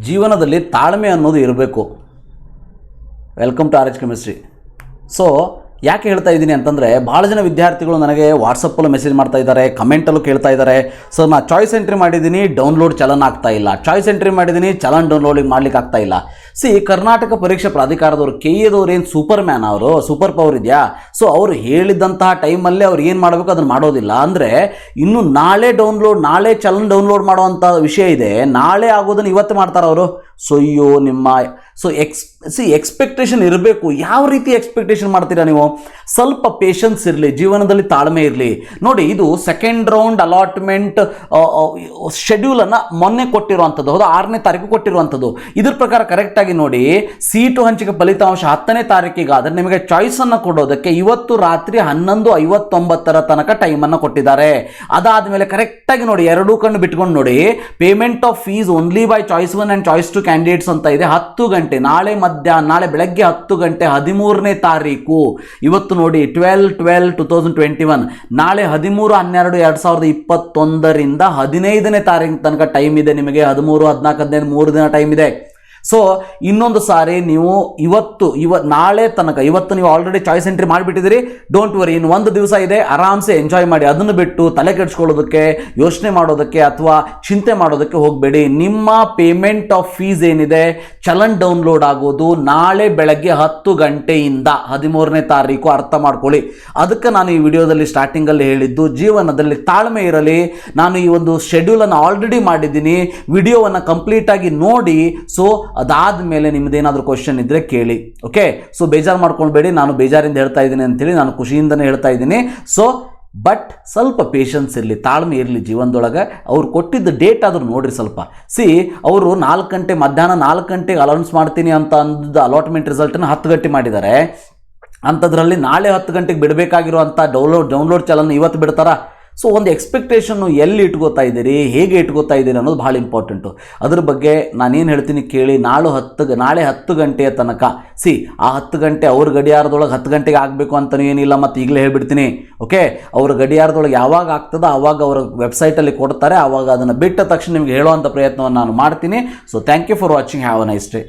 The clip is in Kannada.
ಜೀವನದಲ್ಲಿ ತಾಳ್ಮೆ ಅನ್ನೋದು ಇರಬೇಕು. Welcome to RH chemistry. So ಯಾಕೆ ಹೇಳ್ತಾ ಇದ್ದೀನಿ ಅಂತಂದರೆ, ಭಾಳ ಜನ ವಿದ್ಯಾರ್ಥಿಗಳು ನನಗೆ ವಾಟ್ಸಪ್ಪಲ್ಲೂ ಮೆಸೇಜ್ ಮಾಡ್ತಾ ಇದ್ದಾರೆ, ಕಮೆಂಟಲ್ಲೂ ಕೇಳ್ತಾ ಇದ್ದಾರೆ, ಸರ್ ನಾನು ಚಾಯ್ಸ್ ಎಂಟ್ರಿ ಮಾಡಿದ್ದೀನಿ, ಡೌನ್ಲೋಡ್ ಚಲನ್ ಆಗ್ತಾ ಇಲ್ಲ, ಚಾಯ್ಸ್ ಎಂಟ್ರಿ ಮಾಡಿದ್ದೀನಿ, ಚಲನ್ ಡೌನ್ಲೋಡಿಂಗ್ ಮಾಡ್ಲಿಕ್ಕೆ ಆಗ್ತಾ ಇಲ್ಲ. ಕರ್ನಾಟಕ ಪರೀಕ್ಷಾ ಪ್ರಾಧಿಕಾರದವರು KA ಏನು ಸೂಪರ್ ಮ್ಯಾನ್, ಅವರು ಸೂಪರ್ ಪವರ್ ಇದೆಯಾ? ಸೊ ಅವರು ಹೇಳಿದಂತಹ ಟೈಮಲ್ಲೇ ಅವ್ರು ಏನು ಮಾಡಬೇಕು ಅದನ್ನು ಮಾಡೋದಿಲ್ಲ. ಅಂದರೆ ಇನ್ನು ನಾಳೆ ನಾಳೆ ಚಲನ್ ಡೌನ್ಲೋಡ್ ಮಾಡುವಂಥ ವಿಷಯ ಇದೆ, ನಾಳೆ ಆಗೋದನ್ನು ಇವತ್ತು ಮಾಡ್ತಾರೆ ಅವರು. ಸೊ ಎಕ್ಸ್ಪೆಕ್ಟೇಷನ್ ಇರಬೇಕು. ಯಾವ ರೀತಿ ಎಕ್ಸ್ಪೆಕ್ಟೇಷನ್ ಮಾಡ್ತೀರಾ ನೀವು? ಸ್ವಲ್ಪ ಪೇಷನ್ಸ್ ಇರಲಿ, ಜೀವನದಲ್ಲಿ ತಾಳ್ಮೆ ಇರಲಿ. ನೋಡಿ, ಇದು ಸೆಕೆಂಡ್ ರೌಂಡ್ ಅಲಾಟ್ಮೆಂಟ್ ಶೆಡ್ಯೂಲನ್ನು ಮೊನ್ನೆ ಕೊಟ್ಟಿರುವಂಥದ್ದು, ಹೌದು 6ನೇ ತಾರೀಕು ಕೊಟ್ಟಿರುವಂಥದ್ದು. ಇದ್ರ ಪ್ರಕಾರ ಕರೆಕ್ಟಾಗಿ ನೋಡಿ, ಸೀಟು ಹಂಚಿಕೆ ಫಲಿತಾಂಶ 10ನೇ ತಾರೀಕಿಗಾದರೆ ನಿಮಗೆ ಚಾಯ್ಸನ್ನು ಕೊಡೋದಕ್ಕೆ ಇವತ್ತು ರಾತ್ರಿ 11:59 ತನಕ ಟೈಮನ್ನು ಕೊಟ್ಟಿದ್ದಾರೆ. ಅದಾದಮೇಲೆ ಕರೆಕ್ಟಾಗಿ ನೋಡಿ, ಎರಡೂ ಕಣ್ಣು ಬಿಟ್ಕೊಂಡು ನೋಡಿ, payment of fees only by choice 1 and choice 2 candidates ಅಂತ ಇದೆ. 10 ಗಂಟೆ ನಾಳೆ ಬೆಳಗ್ಗೆ 10 ಗಂಟೆ 13ನೇ ತಾರೀಕು. ಇವತ್ತು ನೋಡಿ 12/12/2021, ನಾಳೆ 13/12/2021ರಿಂದ 15ನೇ ತಾರೀಕು ತನಕ ಟೈಮ್ ಇದೆ ನಿಮಗೆ. 13, 14, 15 3 ದಿನ ಟೈಮ್ ಇದೆ. ಸೊ ಇನ್ನೊಂದು ಸಾರಿ ನೀವು ನಾಳೆ ತನಕ, ಇವತ್ತು ನೀವು ಆಲ್ರೆಡಿ ಚಾಯ್ಸ್ ಎಂಟ್ರಿ ಮಾಡಿಬಿಟ್ಟಿದ್ದೀರಿ, ಡೋಂಟ್ ವರಿ, ಇನ್ನು ಒಂದು ದಿವಸ ಇದೆ, ಆರಾಮ್ಸೆ ಎಂಜಾಯ್ ಮಾಡಿ. ಅದನ್ನು ಬಿಟ್ಟು ತಲೆ ಕೆಡಿಸ್ಕೊಳ್ಳೋದಕ್ಕೆ, ಯೋಚನೆ ಮಾಡೋದಕ್ಕೆ ಅಥವಾ ಚಿಂತೆ ಮಾಡೋದಕ್ಕೆ ಹೋಗಬೇಡಿ. ನಿಮ್ಮ ಪೇಮೆಂಟ್ ಆಫ್ ಫೀಸ್ ಏನಿದೆ, ಚಲನ್ ಡೌನ್ಲೋಡ್ ಆಗೋದು ನಾಳೆ ಬೆಳಗ್ಗೆ 10 ಗಂಟೆಯಿಂದ 13ನೇ ತಾರೀಕು, ಅರ್ಥ ಮಾಡ್ಕೊಳ್ಳಿ. ಅದಕ್ಕೆ ನಾನು ಈ ವಿಡಿಯೋದಲ್ಲಿ ಸ್ಟಾರ್ಟಿಂಗಲ್ಲಿ ಹೇಳಿದ್ದು, ಜೀವನದಲ್ಲಿ ತಾಳ್ಮೆ ಇರಲಿ. ನಾನು ಈ ಒಂದು ಶೆಡ್ಯೂಲನ್ನು ಆಲ್ರೆಡಿ ಮಾಡಿದ್ದೀನಿ, ವಿಡಿಯೋವನ್ನು ಕಂಪ್ಲೀಟಾಗಿ ನೋಡಿ. ಸೊ ಅದಾದ ಮೇಲೆ ನಿಮ್ಮದೇನಾದರೂ ಕ್ವಶನ್ ಇದ್ದರೆ ಕೇಳಿ, ಓಕೆ? ಸೊ ಬೇಜಾರು ಮಾಡ್ಕೊಳ್ಬೇಡಿ, ನಾನು ಬೇಜಾರಿಂದ ಹೇಳ್ತಾ ಇದ್ದೀನಿ ಅಂತೇಳಿ, ನಾನು ಖುಷಿಯಿಂದನೇ ಹೇಳ್ತಾ ಇದ್ದೀನಿ. ಸೊ ಬಟ್ ಸ್ವಲ್ಪ ಪೇಷನ್ಸ್ ಇರಲಿ, ತಾಳ್ಮೆ ಇರಲಿ ಜೀವನದೊಳಗೆ. ಅವ್ರು ಕೊಟ್ಟಿದ್ದ ಡೇಟ್ ಆದರೂ ನೋಡಿರಿ ಸ್ವಲ್ಪ. ಅವರು 4 ಗಂಟೆ, ಮಧ್ಯಾಹ್ನ 4 ಗಂಟೆಗೆ ಅಲೌನ್ಸ್ ಮಾಡ್ತೀನಿ ಅಂತ ಅಂದಿದ್ದ ಅಲಾಟ್ಮೆಂಟ್ ರಿಸಲ್ಟನ್ನು 10 ಗಂಟೆ ಮಾಡಿದ್ದಾರೆ. ಅಂಥದ್ರಲ್ಲಿ ನಾಳೆ 10 ಗಂಟೆಗೆ ಬಿಡಬೇಕಾಗಿರುವಂಥ ಡೌನ್ಲೋಡ್ ಚಲನ್ ಇವತ್ತು ಬಿಡ್ತಾರಾ? ಸೊ ಒಂದು ಎಕ್ಸ್ಪೆಕ್ಟೇಷನ್ನು ಎಲ್ಲಿ ಇಟ್ಕೋತಾ ಇದ್ದೀರಿ, ಹೇಗೆ ಇಟ್ಕೋತಾ ಇದ್ದೀರಿ ಅನ್ನೋದು ಭಾಳ ಇಂಪಾರ್ಟೆಂಟು. ಅದ್ರ ಬಗ್ಗೆ ನಾನೇನು ಹೇಳ್ತೀನಿ ಕೇಳಿ. ನಾಳೆ 10 ಗಂಟೆಯ ತನಕ ಆ 10 ಗಂಟೆ ಅವ್ರ ಗಡಿಯಾರದೊಳಗೆ 10 ಗಂಟೆಗೆ ಆಗಬೇಕು ಅಂತಲೂ ಏನಿಲ್ಲ, ಮತ್ತು ಈಗಲೇ ಹೇಳ್ಬಿಡ್ತೀನಿ, ಓಕೆ? ಅವ್ರ ಗಡಿಯಾರದೊಳಗೆ ಯಾವಾಗ ಆಗ್ತದೋ ಆವಾಗ ಅವರ ವೆಬ್ಸೈಟಲ್ಲಿ ಕೊಡ್ತಾರೆ, ಆವಾಗ ಅದನ್ನು ಬಿಟ್ಟ ತಕ್ಷಣ ನಿಮಗೆ ಹೇಳುವಂಥ ಪ್ರಯತ್ನವನ್ನು ನಾನು ಮಾಡ್ತೀನಿ. So thank you for watching. Have a nice day.